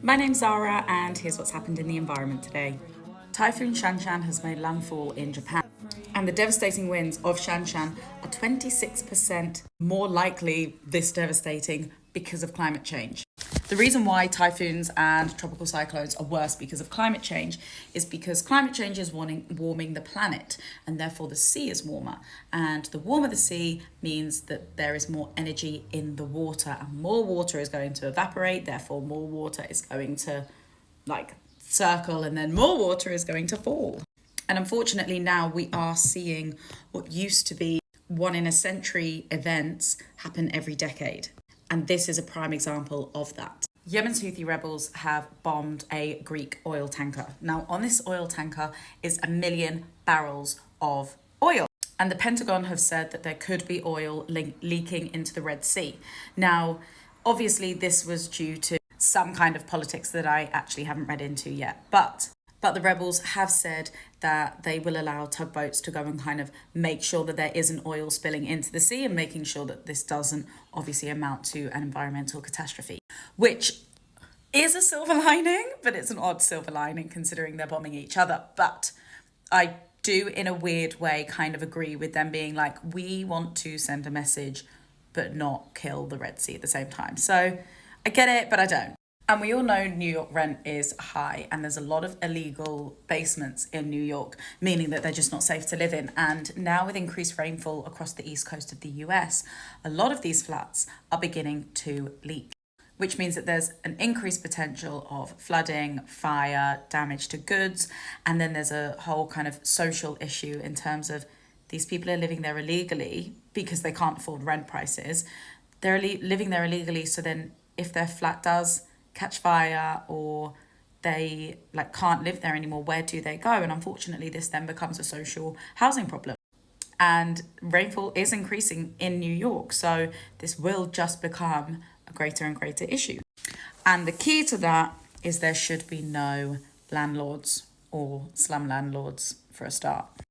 My name's Zara, and here's what's happened in the environment today. Typhoon Shanshan has made landfall in Japan, and the devastating winds of Shanshan are 26% more likely this devastating because of climate change. The reason why typhoons and tropical cyclones are worse because of climate change is because climate change is warming the planet, and therefore the sea is warmer. And the warmer the sea means that there is more energy in the water, and more water is going to evaporate, therefore more water is going to circle, and then more water is going to fall. And unfortunately now we are seeing what used to be one in a century events happen every decade. And this is a prime example of that. Yemen's Houthi rebels have bombed a Greek oil tanker. Now, on this oil tanker is 1 million barrels of oil. And the Pentagon have said that there could be oil leaking into the Red Sea. Now, obviously, this was due to some kind of politics that I actually haven't read into yet. But the rebels have said that they will allow tugboats to go and kind of make sure that there isn't oil spilling into the sea, and making sure that this doesn't obviously amount to an environmental catastrophe, which is a silver lining, but it's an odd silver lining considering they're bombing each other. But I do, in a weird way, kind of agree with them being like, we want to send a message but not kill the Red Sea at the same time. So I get it, but I don't. And we all know New York rent is high, and there's a lot of illegal basements in New York, meaning that they're just not safe to live in. And now with increased rainfall across the east coast of the US, a lot of these flats are beginning to leak, which means that there's an increased potential of flooding, fire, damage to goods. And then there's a whole kind of social issue in terms of these people are living there illegally because they can't afford rent prices. They're living there illegally, so then if their flat does catch fire or they can't live there anymore, where do they go? And unfortunately this then becomes a social housing problem, and rainfall is increasing in New York, so this will just become a greater and greater issue. And the key to that is there should be no landlords or slum landlords for a start.